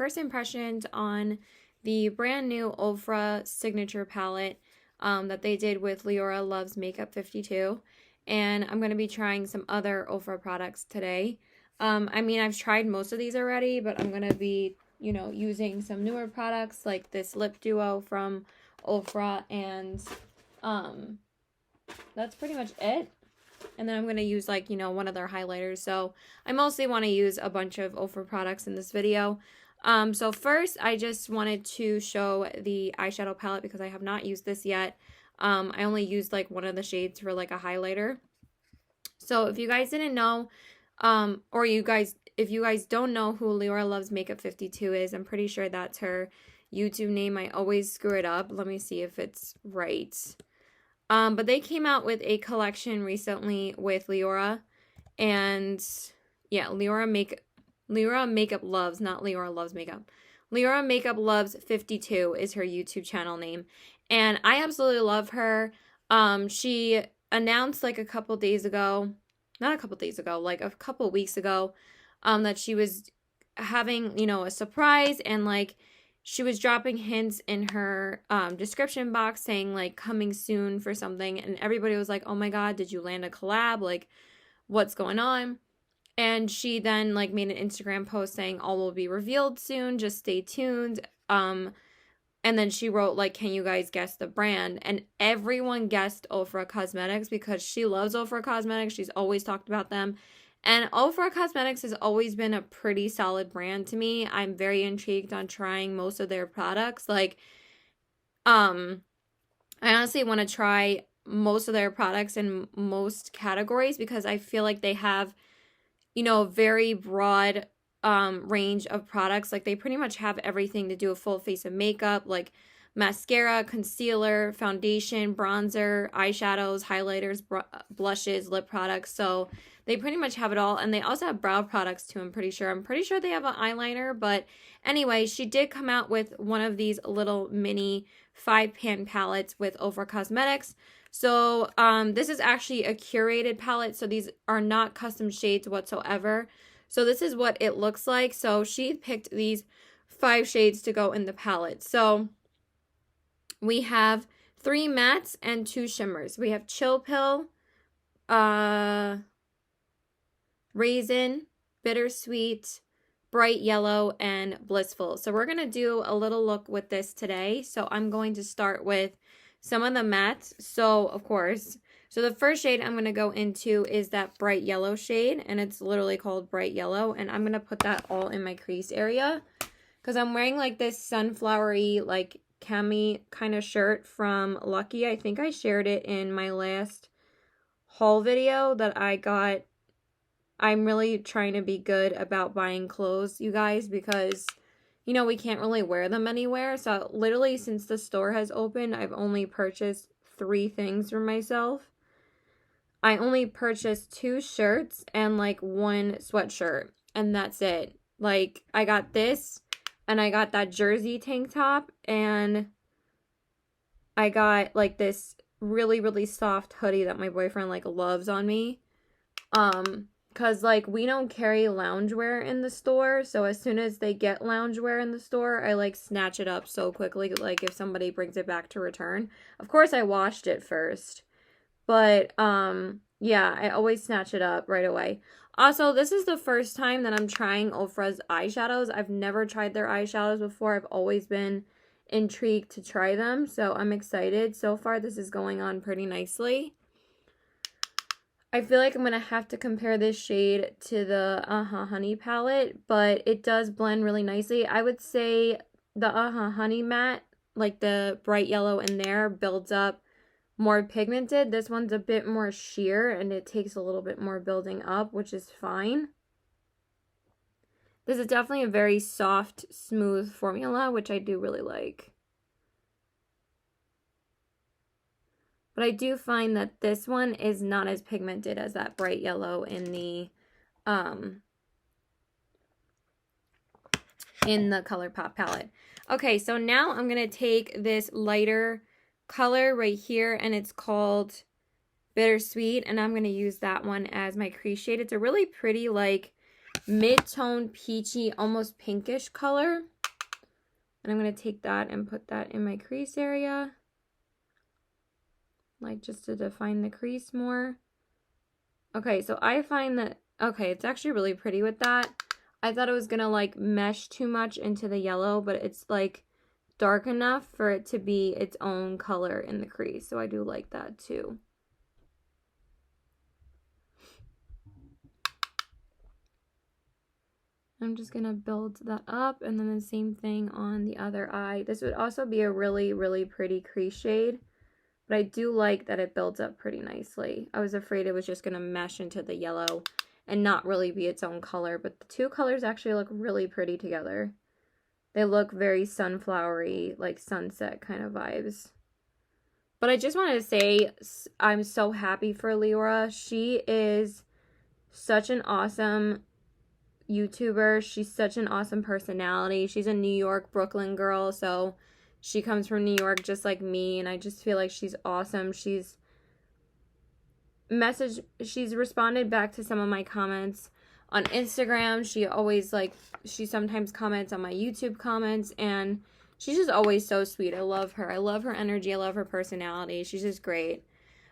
first impressions on the brand new Ofra Signature Palette that they did with LioraMakeupLoves52. And I'm going to be trying some other Ofra products today. I mean, I've tried most of these already, but I'm going to be, you know, using some newer products like this lip duo from Ofra, and that's pretty much it. And then I'm going to use, like, you know, one of their highlighters. So I mostly want to use a bunch of Ofra products in this video. So first, I just wanted to show the eyeshadow palette because I have not used this yet. I only used, like, one of the shades for, like, a highlighter. So if you guys didn't know, or if you guys don't know who LioraMakeupLoves52 is, I'm pretty sure that's her YouTube name. I always screw it up. Let me see if it's right. But they came out with a collection recently with Liora, and yeah, Liora Makeup Loves, not Liora Loves Makeup. LioraMakeupLoves52 is her YouTube channel name, and I absolutely love her. She announced like a couple days ago, not a couple days ago, like a couple weeks ago, that she was having, you know, a surprise, and like she was dropping hints in her description box saying like coming soon for something, and everybody was like, oh my god, did you land a collab? Like, what's going on? And she then like made an Instagram post saying all will be revealed soon, just stay tuned. And then she wrote like, can you guys guess the brand? And everyone guessed Ofra Cosmetics because she loves Ofra Cosmetics. She's always talked about them. And Ofra Cosmetics has always been a pretty solid brand to me. I'm very intrigued on trying most of their products. Like, I honestly want to try most of their products in most categories because I feel like they have, you know, a very broad range of products. Like, they pretty much have everything to do a full face of makeup, like mascara, concealer, foundation, bronzer, eyeshadows, highlighters, blushes, lip products. So they pretty much have it all. And they also have brow products too, I'm pretty sure. I'm pretty sure they have an eyeliner. But anyway, she did come out with one of these little mini 5-pan palettes with Ofra Cosmetics. So this is actually a curated palette. So these are not custom shades whatsoever. So this is what it looks like. So she picked these 5 shades to go in the palette. So we have 3 mattes and 2 shimmers. We have Chill Pill, Raisin, Bittersweet, Bright Yellow, and Blissful. So we're going to do a little look with this today. So I'm going to start with some of the mattes. So, of course, so the first shade I'm going to go into is that Bright Yellow shade, and it's literally called Bright Yellow, and I'm going to put that all in my crease area because I'm wearing like this sunflowery, like cami kind of shirt from Lucky. I think I shared it in my last haul video that I got. I'm really trying to be good about buying clothes, you guys, because, you know, we can't really wear them anywhere. So literally since the store has opened, I've only purchased 3 things for myself. I only purchased 2 shirts and like 1 sweatshirt, and that's it. Like, I got this, and I got that jersey tank top, and I got like this really, really soft hoodie that my boyfriend like loves on me. Because like we don't carry loungewear in the store, so as soon as they get loungewear in the store, I like snatch it up so quickly, like if somebody brings it back to return. Of course I washed it first, but yeah, I always snatch it up right away. Also, this is the first time that I'm trying Ofra's eyeshadows. I've never tried their eyeshadows before. I've always been intrigued to try them, so I'm excited. So far this is going on pretty nicely. I feel like I'm going to have to compare this shade to the Honey palette, but it does blend really nicely. I would say the Honey matte, like the bright yellow in there, builds up more pigmented. This one's a bit more sheer, and it takes a little bit more building up, which is fine. This is definitely a very soft, smooth formula, which I do really like. But I do find that this one is not as pigmented as that bright yellow in the ColourPop palette. Okay, so now I'm going to take this lighter color right here, and it's called Bittersweet, and I'm going to use that one as my crease shade. It's a really pretty, like, mid-tone, peachy, almost pinkish color. And I'm going to take that and put that in my crease area. Like just to define the crease more. Okay, so I find that, okay, it's actually really pretty with that. I thought it was going to like mesh too much into the yellow, but it's like dark enough for it to be its own color in the crease. So I do like that too. I'm just going to build that up, and then the same thing on the other eye. This would also be a really, really pretty crease shade, but I do like that it builds up pretty nicely. I was afraid it was just going to mesh into the yellow and not really be its own color, but the two colors actually look really pretty together. They look very sunflowery, like sunset kind of vibes. But I just wanted to say I'm so happy for Liora. She is such an awesome YouTuber. She's such an awesome personality. She's a New York, Brooklyn girl, so she comes from New York just like me, and I just feel like she's awesome. She's responded back to some of my comments on Instagram. She sometimes comments on my YouTube comments, and she's just always so sweet. I love her. I love her energy. I love her personality. She's just great.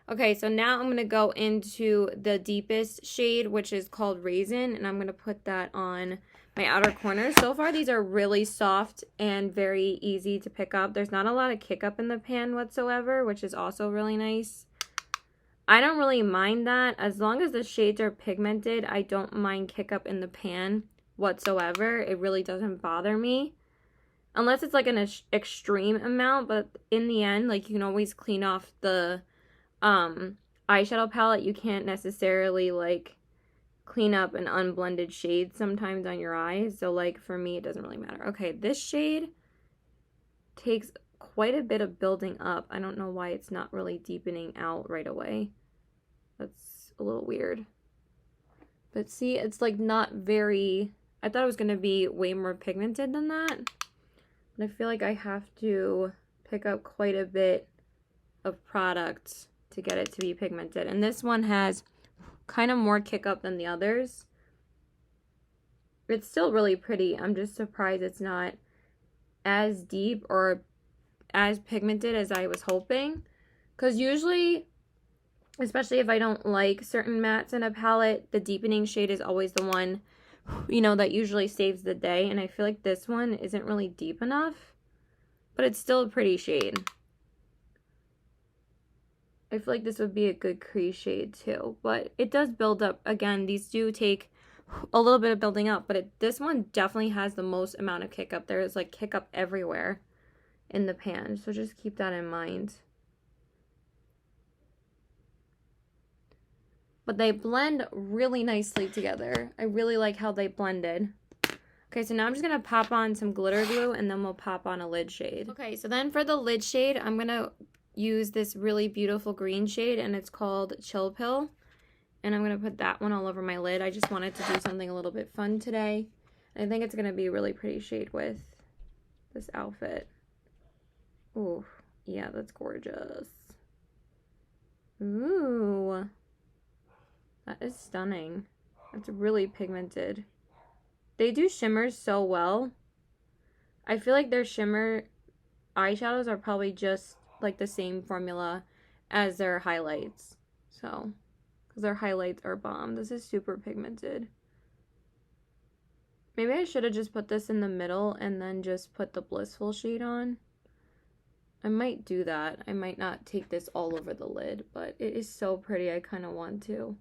Okay, so now I'm going to go into the deepest shade, which is called Raisin, and I'm going to put that on my outer corners. So far, these are really soft and very easy to pick up. There's not a lot of kick up in the pan whatsoever, which is also really nice. I don't really mind that. As long as the shades are pigmented, I don't mind kick up in the pan whatsoever. It really doesn't bother me. Unless it's like an extreme amount, but in the end, like you can always clean off the eyeshadow palette. You can't necessarily like clean up an unblended shade sometimes on your eyes, so like for me it doesn't really matter. Okay, this shade takes quite a bit of building up. I don't know why it's not really deepening out right away. That's a little weird. But see, it's like not very, I thought it was going to be way more pigmented than that. But I feel like I have to pick up quite a bit of product to get it to be pigmented. And this one has kind of more kick up than the others. It's still really pretty. I'm just surprised it's not as deep or as pigmented as I was hoping. Because usually, especially if I don't like certain mattes in a palette, the deepening shade is always the one, you know, that usually saves the day. And I feel like this one isn't really deep enough, but it's still a pretty shade. I feel like this would be a good crease shade too, but it does build up. Again, these do take a little bit of building up, but this one definitely has the most amount of kick up. There is like kick up everywhere in the pan, so just keep that in mind. But they blend really nicely together. I really like how they blended. Okay, so now I'm just going to pop on some glitter glue, and then we'll pop on a lid shade. Okay, so then for the lid shade, I'm going to use this really beautiful green shade, and it's called Chill Pill. And I'm going to put that one all over my lid. I just wanted to do something a little bit fun today. I think it's going to be a really pretty shade with this outfit. Ooh, yeah, that's gorgeous. Ooh, that is stunning. That's really pigmented. They do shimmers so well. I feel like their shimmer eyeshadows are probably just like the same formula as their highlights. So, because their highlights are bomb. This is super pigmented. Maybe I should have just put this in the middle and then just put the Blissful shade on. I might do that. I might not take this all over the lid, but it is so pretty. I kind of want to.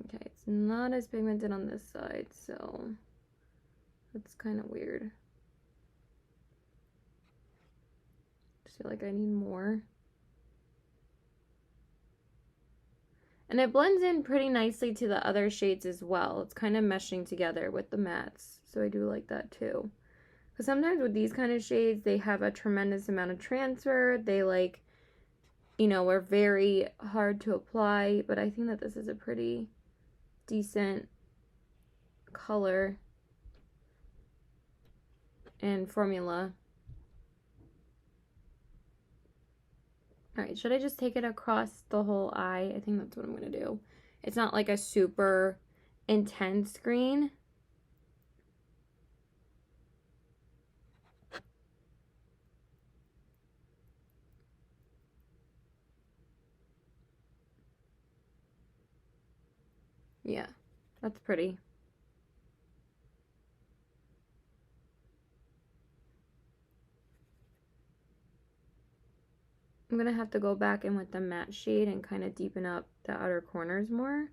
Okay, it's not as pigmented on this side, so that's kind of weird. I feel like I need more. And it blends in pretty nicely to the other shades as well. It's kind of meshing together with the mattes, so I do like that too. Because sometimes with these kind of shades, they have a tremendous amount of transfer. They like, you know, are very hard to apply, but I think that this is a pretty decent color and formula. Alright, should I just take it across the whole eye? I think that's what I'm going to do. It's not like a super intense green. Yeah, that's pretty. I'm gonna have to go back in with the matte shade and kind of deepen up the outer corners more.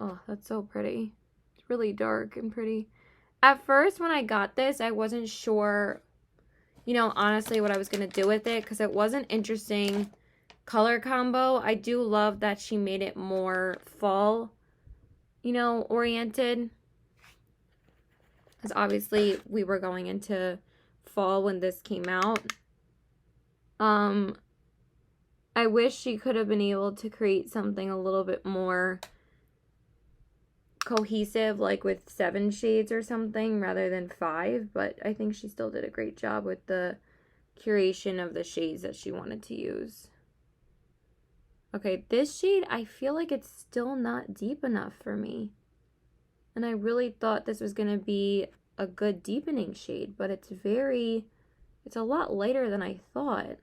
Oh, that's so pretty. It's really dark and pretty. At first, when I got this, I wasn't sure, you know, honestly, what I was gonna do with it because it was an interesting color combo. I do love that she made it more fall, you know, oriented. Because obviously we were going into fall when this came out. I wish she could have been able to create something a little bit more cohesive, like with 7 shades or something rather than 5, but I think she still did a great job with the curation of the shades that she wanted to use. Okay, this shade, I feel like it's still not deep enough for me. And I really thought this was going to be a good deepening shade, but it's a lot lighter than I thought.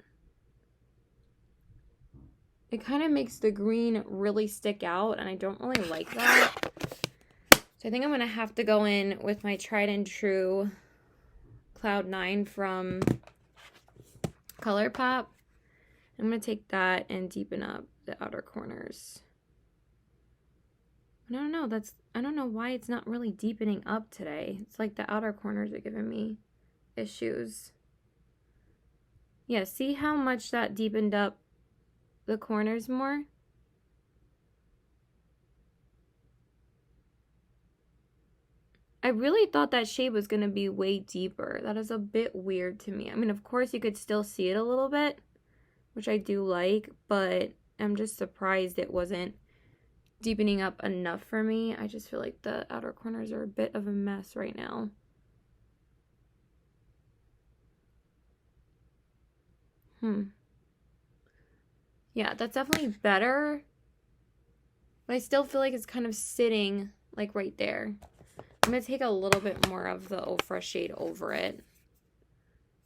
It kind of makes the green really stick out, and I don't really like that. So I think I'm going to have to go in with my tried and true Cloud 9 from ColourPop. I'm going to take that and deepen up the outer corners. I don't know why it's not really deepening up today. It's like the outer corners are giving me issues. Yeah, see how much that deepened up the corners more? I really thought that shade was going to be way deeper. That is a bit weird to me. I mean, of course you could still see it a little bit, which I do like, but I'm just surprised it wasn't deepening up enough for me. I just feel like the outer corners are a bit of a mess right now. Yeah, that's definitely better. But I still feel like it's kind of sitting like right there. I'm going to take a little bit more of the Ofra shade over it.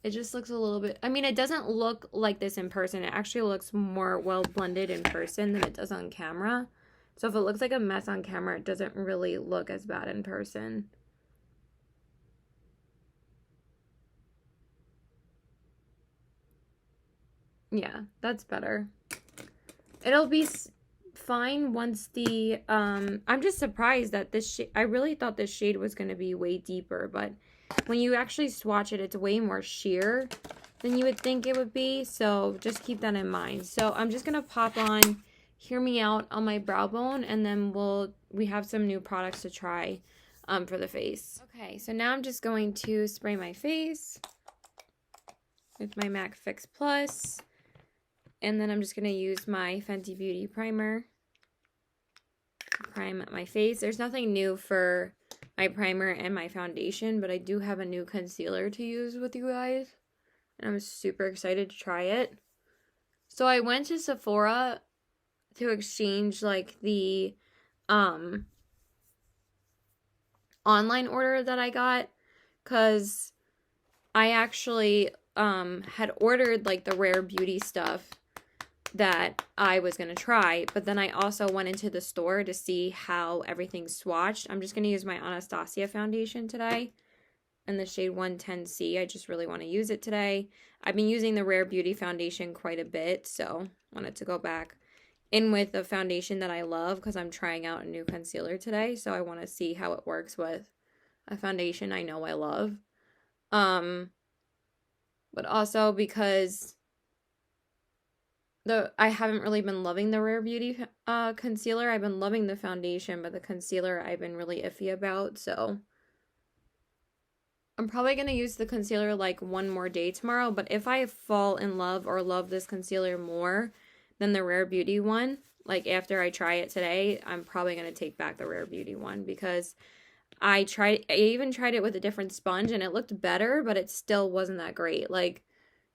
It just looks a little bit, I mean, it doesn't look like this in person. It actually looks more well blended in person than it does on camera. So if it looks like a mess on camera, it doesn't really look as bad in person. Yeah, that's better. It'll be fine once the, I'm just surprised that this shade, I really thought this shade was going to be way deeper, but when you actually swatch it, it's way more sheer than you would think it would be, so just keep that in mind. So I'm just going to pop on Hear Me Out on my brow bone, and then we have some new products to try for the face. Okay, so now I'm just going to spray my face with my MAC Fix Plus. And then I'm just going to use my Fenty Beauty primer to prime my face. There's nothing new for my primer and my foundation, but I do have a new concealer to use with you guys. And I'm super excited to try it. So I went to Sephora to exchange like the online order that I got, because I actually had ordered like the Rare Beauty stuff that I was going to try, but then I also went into the store to see how everything's swatched. I'm just going to use my Anastasia foundation today in the shade 110C. I just really want to use it today. I've been using the Rare Beauty foundation quite a bit, so wanted to go back in with a foundation that I love because I'm trying out a new concealer today, so I want to see how it works with a foundation I know I love. But also because I haven't really been loving the Rare Beauty concealer. I've been loving the foundation, but the concealer I've been really iffy about, so I'm probably going to use the concealer like one more day tomorrow, but if I fall in love or love this concealer more than the Rare Beauty one, like after I try it today, I'm probably going to take back the Rare Beauty one, because I even tried it with a different sponge and it looked better, but it still wasn't that great. Like,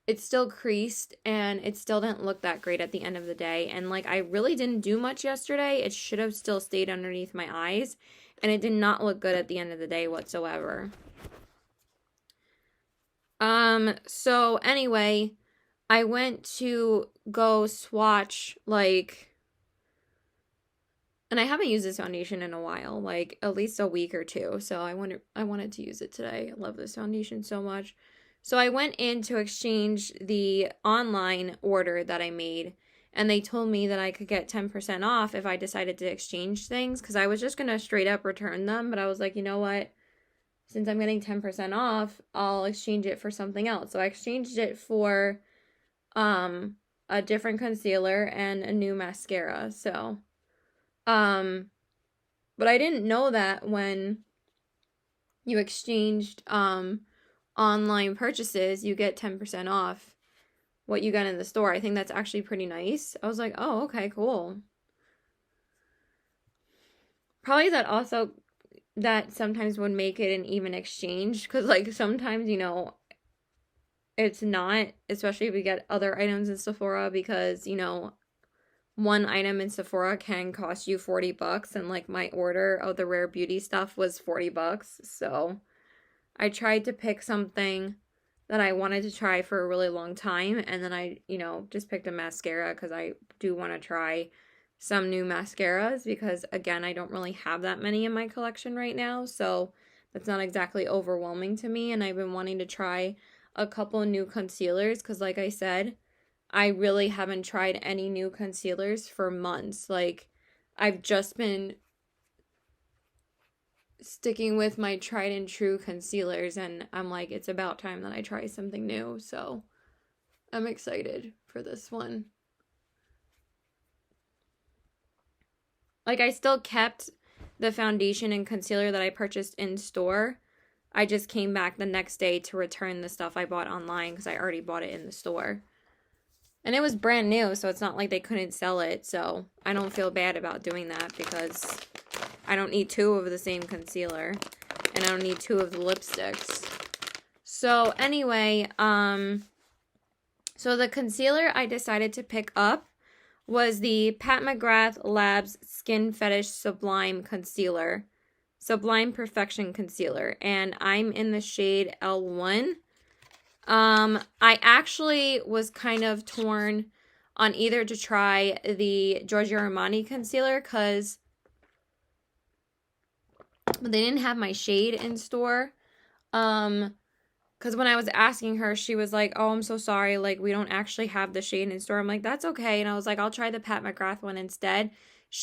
it still creased and it still didn't look that great at the end of the day. And like, I really didn't do much yesterday. It should have still stayed underneath my eyes, and it did not look good at the end of the day whatsoever. So anyway, I went to go swatch like And I haven't used this foundation in a while, like at least a week or two. So I wanted to use it today. I love this foundation so much. So I went in to exchange the online order that I made, and they told me that I could get 10% off if I decided to exchange things, because I was just going to straight up return them. But I was like, you know what? Since I'm getting 10% off, I'll exchange it for something else. So I exchanged it for a different concealer and a new mascara. So but I didn't know that when you exchanged online purchases, you get 10% off what you got in the store. I think that's actually pretty nice. I was like, oh, okay, cool. Probably that sometimes would make it an even exchange, because like sometimes, you know, it's not, especially if we get other items in Sephora, because, you know, one item in Sephora can cost you $40, and like my order of the Rare Beauty stuff was $40. So I tried to pick something that I wanted to try for a really long time, and then I, you know, just picked a mascara because I do want to try some new mascaras, because again, I don't really have that many in my collection right now, so that's not exactly overwhelming to me. And I've been wanting to try a couple new concealers, because like I said, I really haven't tried any new concealers for months. Like, I've just been sticking with my tried and true concealers, and I'm like, it's about time that I try something new. So I'm excited for this one. Like, I still kept the foundation and concealer that I purchased in store. I just came back the next day to return the stuff I bought online, because I already bought it in the store. And it was brand new, so it's not like they couldn't sell it. So I don't feel bad about doing that, because I don't need two of the same concealer, and I don't need two of the lipsticks. So anyway, so the concealer I decided to pick up was the Pat McGrath Labs Skin Fetish Sublime Concealer. Sublime Perfection Concealer. And I'm in the shade L1. I actually was kind of torn on either to try the Giorgio Armani concealer, because they didn't have my shade in store. Because when I was asking her, she was like, oh, I'm so sorry, like, we don't actually have the shade in store. I'm like, that's okay. And I was like, I'll try the Pat McGrath one instead.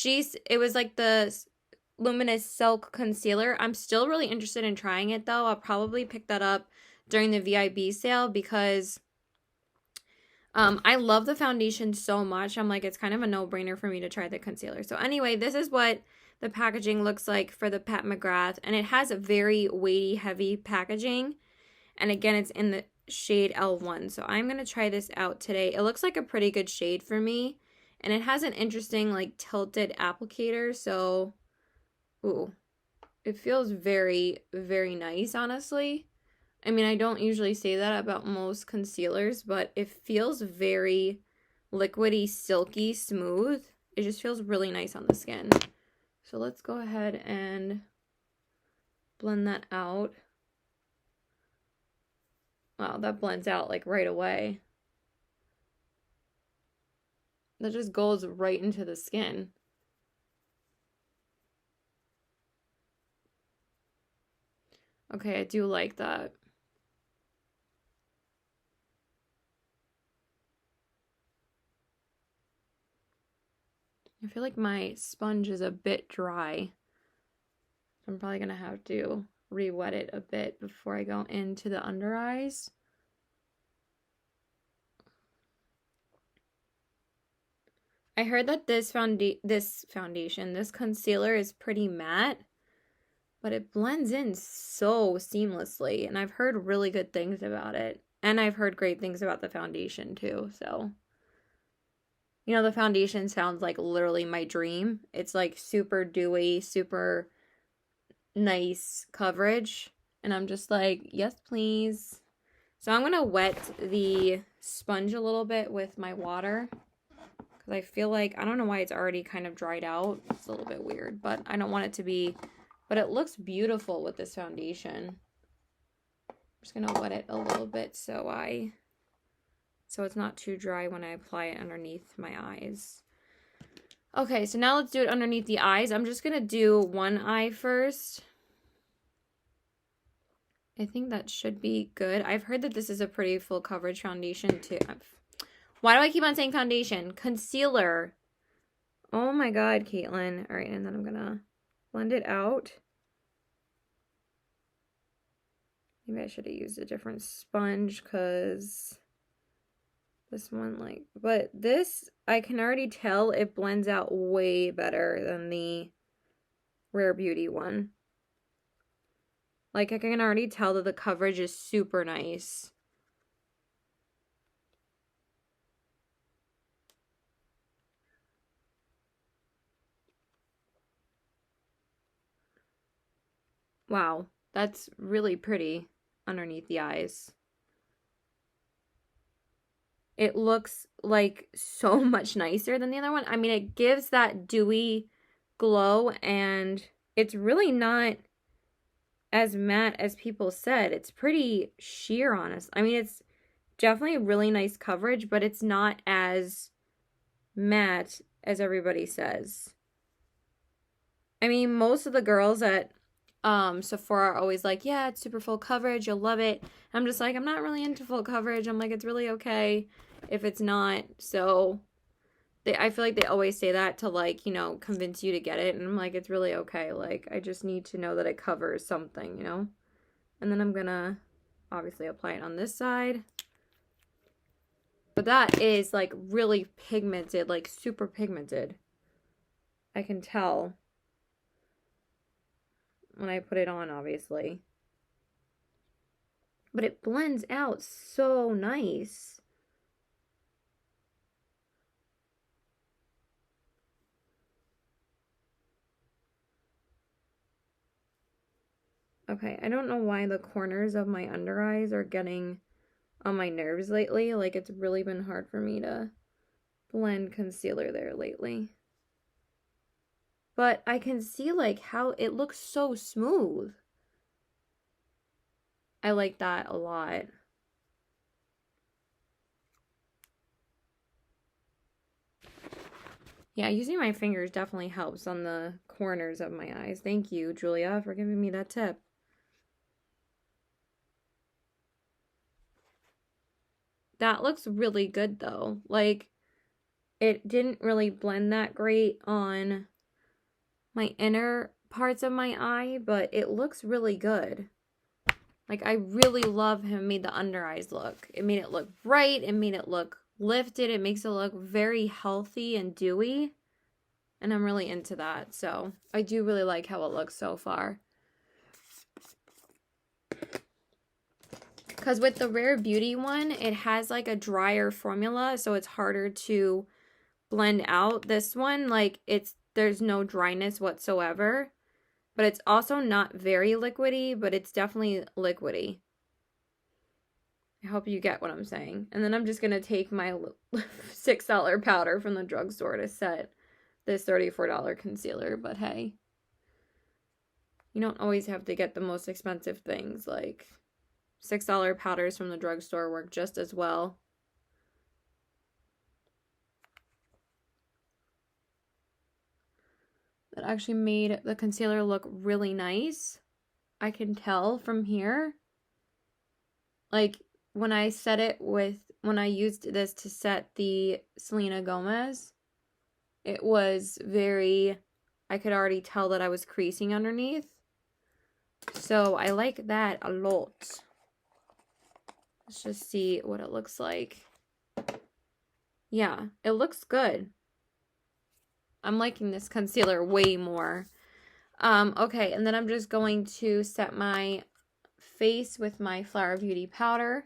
It was like the Luminous Silk Concealer. I'm still really interested in trying it, though. I'll probably pick that up during the VIB sale, because I love the foundation so much. I'm like, it's kind of a no-brainer for me to try the concealer. So anyway, this is what the packaging looks like for the Pat McGrath, and it has a very weighty, heavy packaging. And again, it's in the shade L1. So I'm going to try this out today. It looks like a pretty good shade for me, and it has an interesting, like, tilted applicator. So, ooh, it feels very, very nice, honestly. I mean, I don't usually say that about most concealers, but it feels very liquidy, silky, smooth. It just feels really nice on the skin. So let's go ahead and blend that out. Wow, that blends out like right away. That just goes right into the skin. Okay, I do like that. I feel like my sponge is a bit dry. I'm probably going to have to re-wet it a bit before I go into the under eyes. I heard that this concealer is pretty matte, but it blends in so seamlessly, and I've heard really good things about it. And I've heard great things about the foundation too, so. You know, the foundation sounds like literally my dream. It's like super dewy, super nice coverage. And I'm just like, yes, please. So I'm going to wet the sponge a little bit with my water, because I feel like, I don't know why it's already kind of dried out. It's a little bit weird, but I don't want it to be, but it looks beautiful with this foundation. I'm just going to wet it a little bit so it's not too dry when I apply it underneath my eyes. Okay, so now let's do it underneath the eyes. I'm just going to do one eye first. I think that should be good. I've heard that this is a pretty full coverage foundation too. Why do I keep on saying foundation? Concealer. Oh my God, Caitlin. All right, and then I'm going to blend it out. Maybe I should have used a different sponge because this one, like, but this, I can already tell it blends out way better than the Rare Beauty one. Like, I can already tell that the coverage is super nice. Wow, that's really pretty underneath the eyes. It looks like so much nicer than the other one. I mean, it gives that dewy glow, and it's really not as matte as people said. It's pretty sheer, honest. I mean, it's definitely really nice coverage, but it's not as matte as everybody says. I mean, most of the girls at Sephora are always like, yeah, it's super full coverage, you'll love it. I'm just like, I'm not really into full coverage. I'm like, it's really okay if it's not. So I feel like they always say that to, like, you know, convince you to get it. And I'm like, it's really okay. Like, I just need to know that it covers something, you know? And then I'm gonna obviously apply it on this side. But that is, like, really pigmented, like, super pigmented. I can tell when I put it on, obviously. But it blends out so nice. Okay, I don't know why the corners of my under eyes are getting on my nerves lately. Like, it's really been hard for me to blend concealer there lately. But I can see, like, how it looks so smooth. I like that a lot. Yeah, using my fingers definitely helps on the corners of my eyes. Thank you, Julia, for giving me that tip. That looks really good, though. Like, it didn't really blend that great on my inner parts of my eye, but it looks really good. Like, I really love how it made the under eyes look. It made it look bright. It made it look lifted. It makes it look very healthy and dewy. And I'm really into that. So I do really like how it looks so far. Because with the Rare Beauty one, it has like a drier formula. So it's harder to blend out. This one, like, there's no dryness whatsoever. But it's also not very liquidy, but it's definitely liquidy. I hope you get what I'm saying. And then I'm just going to take my $6 powder from the drugstore to set this $34 concealer. But hey, you don't always have to get the most expensive things. Like, $6 powders from the drugstore work just as well. That actually made the concealer look really nice. I can tell from here. Like, when I used this to set the Selena Gomez, it was very, I could already tell that I was creasing underneath. So I like that a lot. Let's just see what it looks like. Yeah, it looks good. I'm liking this concealer way more. Okay, and then I'm just going to set my face with my Flower Beauty powder.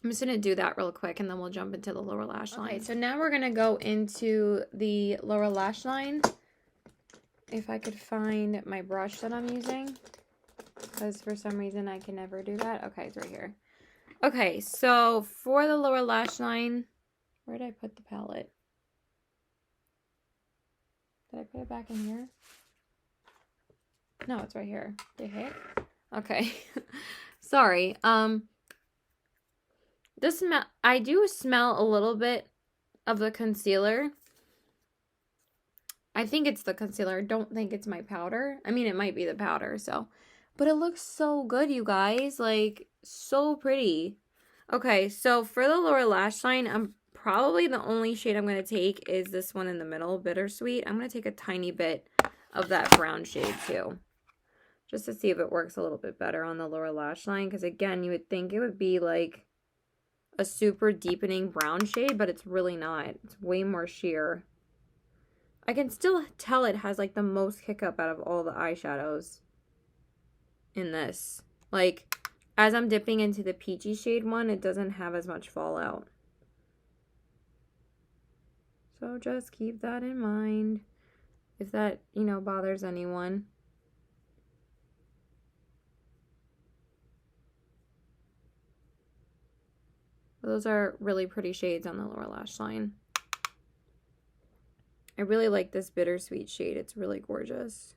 I'm just going to do that real quick, and then we'll jump into the lower lash line. Okay, so now we're going to go into the lower lash line. If I could find my brush that I'm using, because for some reason I can never do that. Okay, it's right here. Okay, so for the lower lash line, where did I put the palette? Did I put it back in here? No, it's right here. Did it hit? Okay. Sorry. This smell, I do smell a little bit of the concealer. I think it's the concealer. I don't think it's my powder. I mean, it might be the powder, so. But it looks so good, you guys. Like, so pretty. Okay, so for the lower lash line, I'm probably the only shade I'm going to take is this one in the middle, Bittersweet. I'm going to take a tiny bit of that brown shade, too. Just to see if it works a little bit better on the lower lash line. Because, again, you would think it would be, like, a super deepening brown shade, but it's really not. It's way more sheer. I can still tell it has like the most kick up out of all the eyeshadows in this. Like, as I'm dipping into the peachy shade one, it doesn't have as much fallout. So just keep that in mind if that, you know, bothers anyone. Those are really pretty shades on the lower lash line. I really like this Bittersweet shade. It's really gorgeous.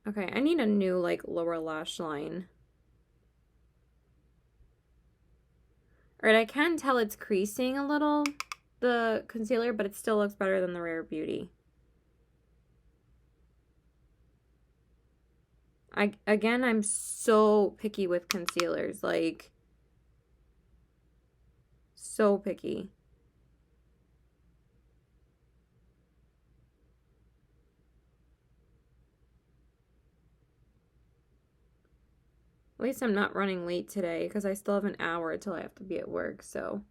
Okay, I need a new, like, lower lash line. Alright, I can tell it's creasing a little, the concealer, but it still looks better than the Rare Beauty. Again, I'm so picky with concealers. Like, so picky. At least I'm not running late today because I still have an hour till I have to be at work, so.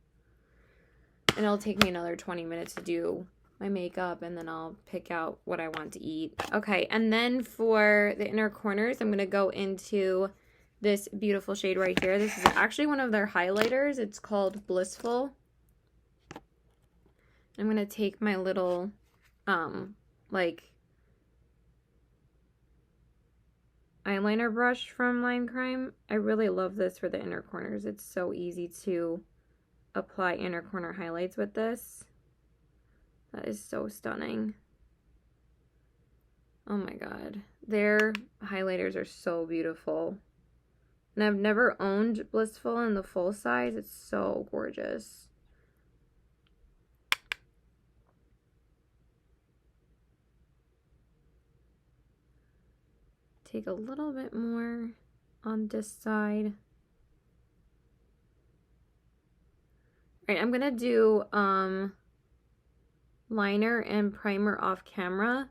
And it'll take me another 20 minutes to do my makeup, and then I'll pick out what I want to eat. Okay, and then for the inner corners, I'm going to go into this beautiful shade right here. This is actually one of their highlighters. It's called Blissful. I'm going to take my little, like, eyeliner brush from Line Crime. I really love this for the inner corners. It's so easy to apply inner corner highlights with this. That is so stunning. Oh my god. Their highlighters are so beautiful. And I've never owned Blissful in the full size. It's so gorgeous. Take a little bit more on this side. All right, I'm gonna do liner and primer off camera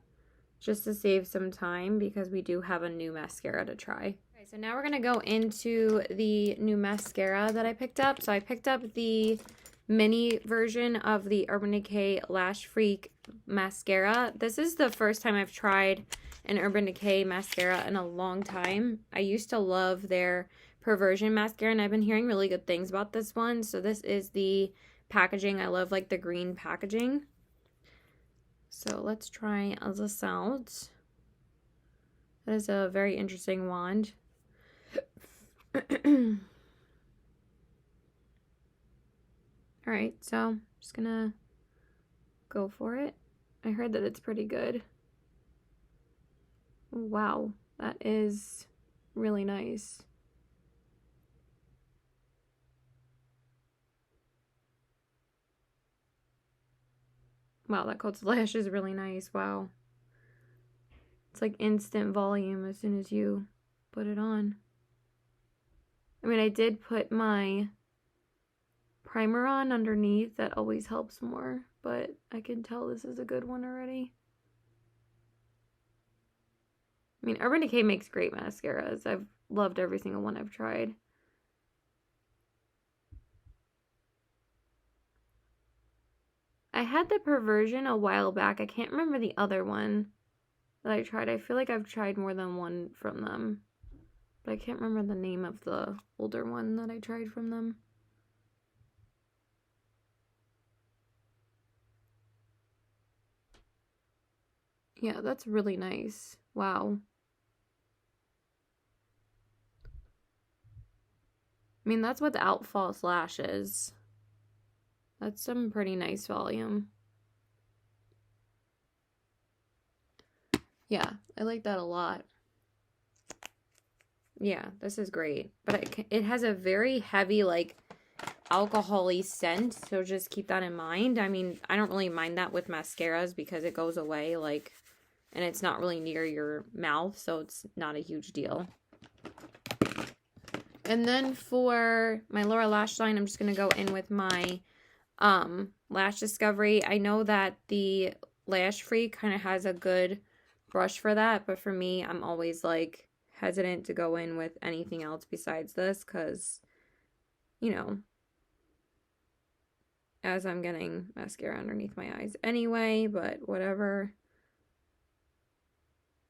just to save some time because we do have a new mascara to try. Okay, so now we're gonna go into the new mascara that I picked up. So I picked up the mini version of the Urban Decay Lash Freak mascara. This is the first time I've tried an Urban Decay mascara in a long time. I used to love their Perversion mascara, and I've been hearing really good things about this one. So this is the packaging. I love like the green packaging. So let's try this out. That is a very interesting wand. Alright, so I'm just gonna go for it. I heard that it's pretty good. Wow, that is really nice. Wow, that coats the lashes really nice. Wow. It's like instant volume as soon as you put it on. I mean, I did put my primer on underneath. That always helps more, but I can tell this is a good one already. I mean, Urban Decay makes great mascaras. I've loved every single one I've tried. I had the Perversion a while back. I can't remember the other one that I tried. I feel like I've tried more than one from them, but I can't remember the name of the older one that I tried from them. Yeah, that's really nice. Wow. I mean, that's without false lashes. That's some pretty nice volume. Yeah, I like that a lot. Yeah, this is great. But it has a very heavy, like, alcohol-y scent, so just keep that in mind. I mean, I don't really mind that with mascaras because it goes away, like, and it's not really near your mouth, so it's not a huge deal. And then for my lower lash line, I'm just going to go in with my Lash Discovery. I know that the Lash Free kind of has a good brush for that, but for me, I'm always like hesitant to go in with anything else besides this because, you know, as I'm getting mascara underneath my eyes anyway, but whatever.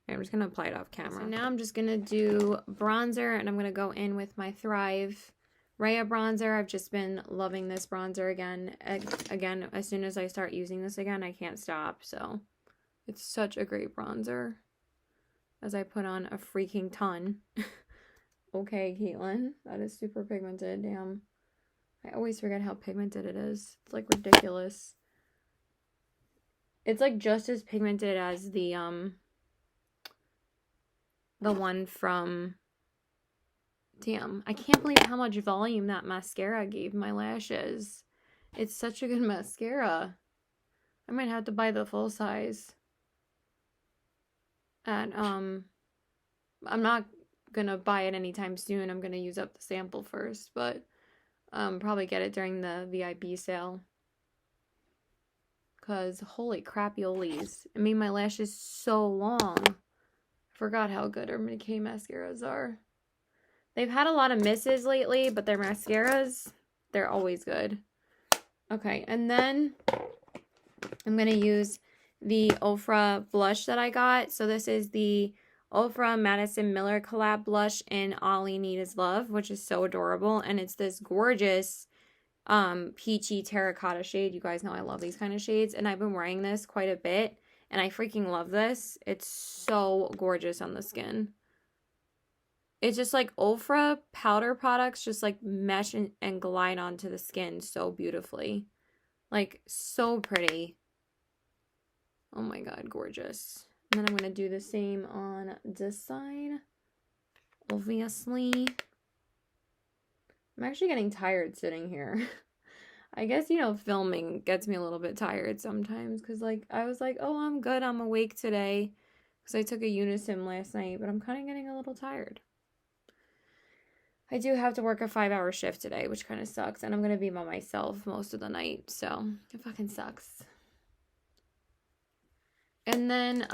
I'm just going to apply it off camera. So now I'm just going to do bronzer, and I'm going to go in with my Thrive Rhea bronzer. I've just been loving this bronzer again. Again, as soon as I start using this again, I can't stop. So it's such a great bronzer. As I put on a freaking ton. Okay, Caitlin. That is super pigmented. Damn. I always forget how pigmented it is. It's like ridiculous. It's like just as pigmented as the one from, damn, I can't believe how much volume that mascara gave my lashes. It's such a good mascara. I might have to buy the full size. And I'm not gonna buy it anytime soon. I'm gonna use up the sample first, but probably get it during the VIP sale. Cause holy crapiolies, it made my lashes so long. Forgot how good Urban Decay mascaras are. They've had a lot of misses lately, but their mascaras, they're always good. Okay, and then I'm going to use the Ofra blush that I got. So this is the Ofra Madison Miller collab blush in All You Need Is Love, which is so adorable. And it's this gorgeous peachy terracotta shade. You guys know I love these kind of shades. And I've been wearing this quite a bit. And I freaking love this. It's so gorgeous on the skin. It's just like Ofra powder products just like mesh and glide onto the skin so beautifully. Like so pretty. Oh my god, gorgeous. And then I'm going to do the same on this side. Obviously. I'm actually getting tired sitting here. I guess, you know, filming gets me a little bit tired sometimes. Because, like, I was like, oh, I'm good. I'm awake today. Because I took a Unisim last night. But I'm kind of getting a little tired. I do have to work a 5-hour shift today, which kind of sucks. And I'm going to be by myself most of the night. So, it fucking sucks. And then,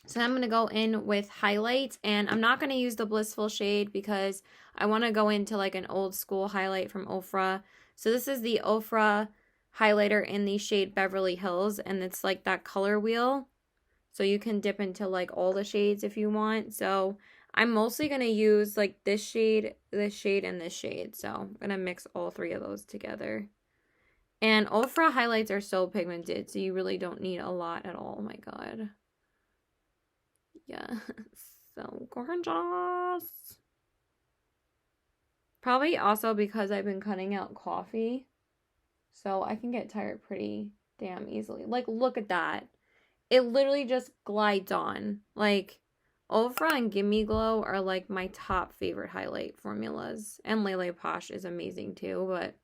so I'm going to go in with highlight. And I'm not going to use the Blissful shade because I want to go into like an old school highlight from Ofra. So this is the Ofra highlighter in the shade Beverly Hills. And it's like that color wheel. So you can dip into like all the shades if you want. So I'm mostly going to use like this shade, and this shade. So I'm going to mix all three of those together. And Ofra highlights are so pigmented, so you really don't need a lot at all. Oh my god. Yeah, so gorgeous. Probably also because I've been cutting out coffee, so I can get tired pretty damn easily. Like, look at that. It literally just glides on. Like, Ofra and Gimme Glow are like my top favorite highlight formulas. And Lele Posh is amazing too, but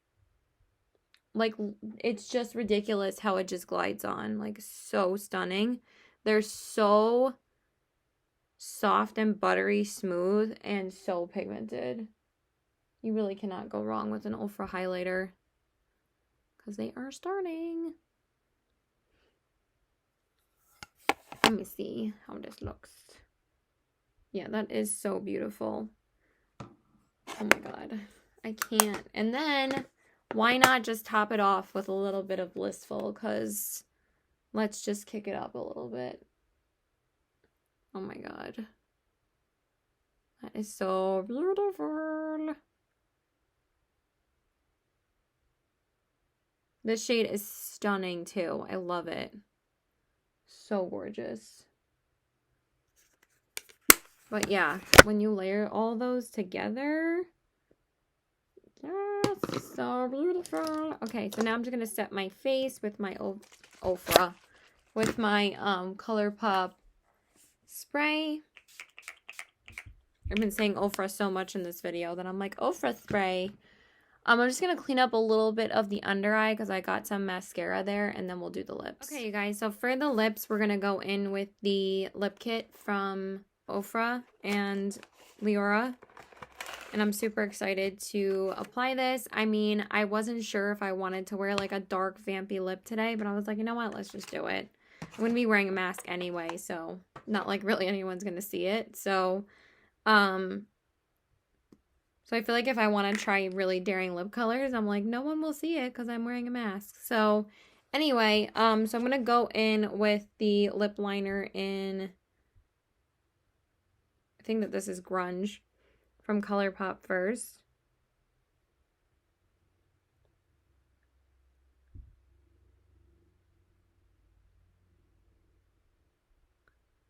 like, it's just ridiculous how it just glides on. Like, so stunning. They're so soft and buttery smooth and so pigmented. You really cannot go wrong with an Ofra highlighter. Because they are starting. Let me see how this looks. Yeah, that is so beautiful. Oh my god. I can't. And then, why not just top it off with a little bit of Blissful? Because let's just kick it up a little bit. Oh my god. That is so beautiful. This shade is stunning too. I love it. So gorgeous. But yeah, when you layer all those together, yes, so beautiful. Okay, so now I'm just going to set my face with my Ofra, with my ColourPop spray. I've been saying Ofra so much in this video that I'm like, Ofra spray. I'm just going to clean up a little bit of the under eye because I got some mascara there, and then we'll do the lips. Okay, you guys, so for the lips, we're going to go in with the lip kit from Ofra and Liora. And I'm super excited to apply this. I mean, I wasn't sure if I wanted to wear like a dark vampy lip today, but I was like, you know what, let's just do it. I'm going to be wearing a mask anyway, so not like really anyone's going to see it. So I feel like if I want to try really daring lip colors, I'm like, no one will see it because I'm wearing a mask. So anyway, so I'm going to go in with the lip liner in, I think that this is Grunge from ColourPop first.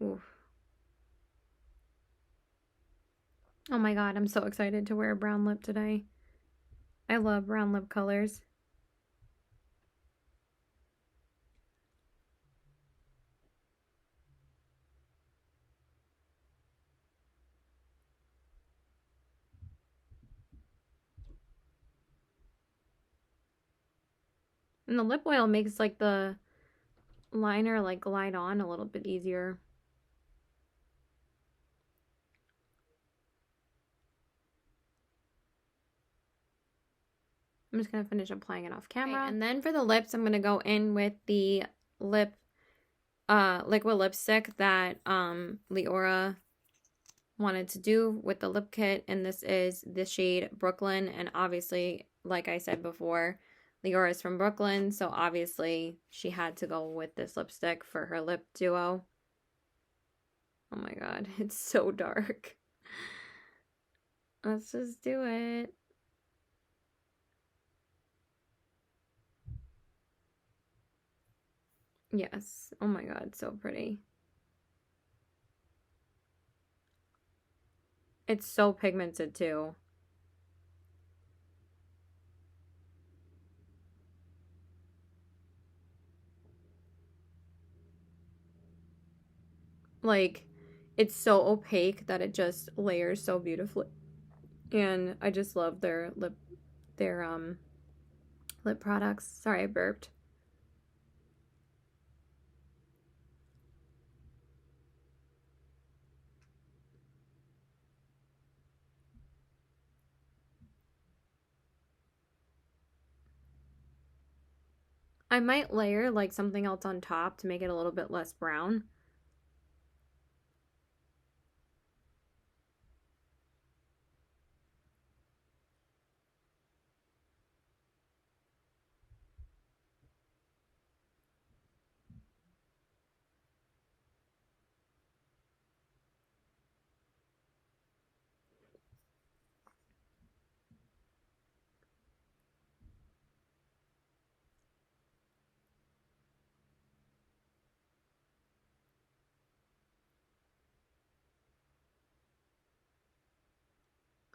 Oof. Oh my god, I'm so excited to wear a brown lip today. I love brown lip colors. And the lip oil makes like the liner like glide on a little bit easier. I'm just going to finish applying it off camera. Okay, and then for the lips, I'm going to go in with the liquid lipstick that Liora wanted to do with the lip kit. And this is the shade Brooklyn. And obviously, like I said before, Liora is from Brooklyn. So obviously, she had to go with this lipstick for her lip duo. Oh my god, it's so dark. Let's just do it. Yes. Oh my god, so pretty. It's so pigmented too. Like, it's so opaque that it just layers so beautifully. And I just love their lip products. Sorry, I burped. I might layer like something else on top to make it a little bit less brown.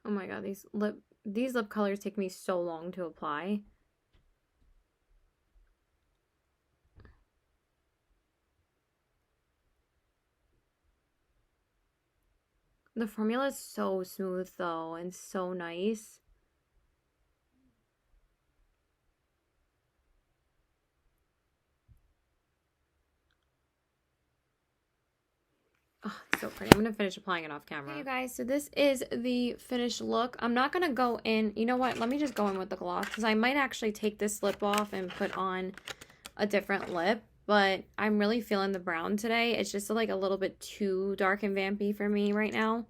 Oh my god, these lip colors take me so long to apply. The formula is so smooth though and so nice. Oh, it's so pretty. I'm going to finish applying it off camera. Okay, you guys, so this is the finished look. I'm not going to go in. You know what? Let me just go in with the gloss because I might actually take this lip off and put on a different lip. But I'm really feeling the brown today. It's just like a little bit too dark and vampy for me right now.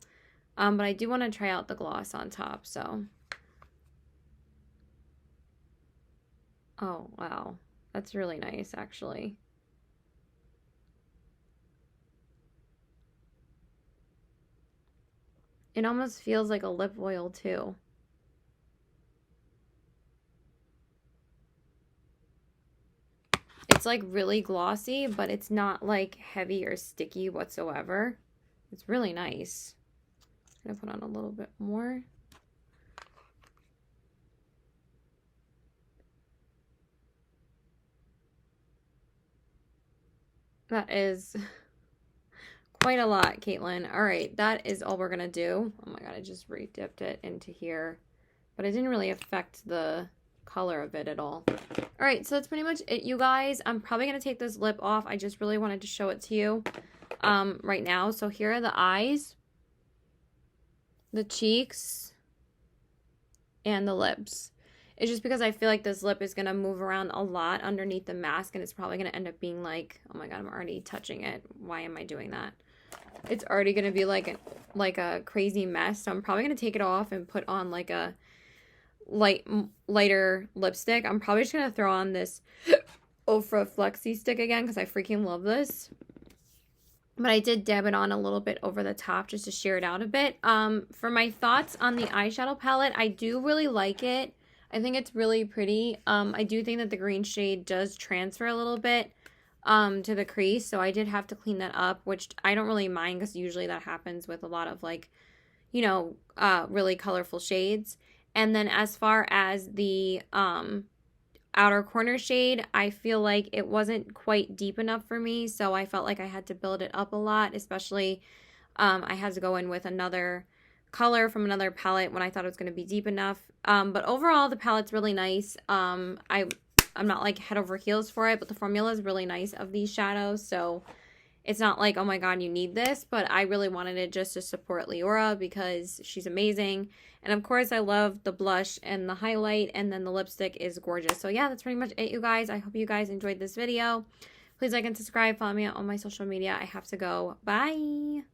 But I do want to try out the gloss on top, so. Oh, wow. That's really nice, actually. It almost feels like a lip oil, too. It's like really glossy, but it's not like heavy or sticky whatsoever. It's really nice. I'm gonna put on a little bit more. That is quite a lot, Caitlin. All right, that is all we're gonna do. Oh my god, I just re-dipped it into here but it didn't really affect the color of it at all. All right, so that's pretty much it, you guys. I'm probably going to take this lip off. I just really wanted to show it to you right now. So here are the eyes, the cheeks, and the lips. It's just because I feel like this lip is going to move around a lot underneath the mask, and it's probably going to end up being like, oh my god, I'm already touching it. Why am I doing that? It's already going to be like a crazy mess. So I'm probably going to take it off and put on like a lighter lipstick. I'm probably just going to throw on this Ofra Flexi stick again because I freaking love this. But I did dab it on a little bit over the top just to sheer it out a bit. For my thoughts on the eyeshadow palette, I do really like it. I think it's really pretty. I do think that the green shade does transfer a little bit to the crease. So I did have to clean that up, which I don't really mind because usually that happens with a lot of like, you know, really colorful shades. And then as far as the outer corner shade, I feel like it wasn't quite deep enough for me. So I felt like I had to build it up a lot, especially I had to go in with another color from another palette when I thought it was going to be deep enough. But overall, the palette's really nice. I'm not like head over heels for it, but the formula is really nice of these shadows. So it's not like, oh my god, you need this, but I really wanted it just to support Liora because she's amazing. And of course, I love the blush and the highlight, and then the lipstick is gorgeous. So yeah, that's pretty much it, you guys. I hope you guys enjoyed this video. Please like and subscribe. Follow me on all my social media. I have to go. Bye!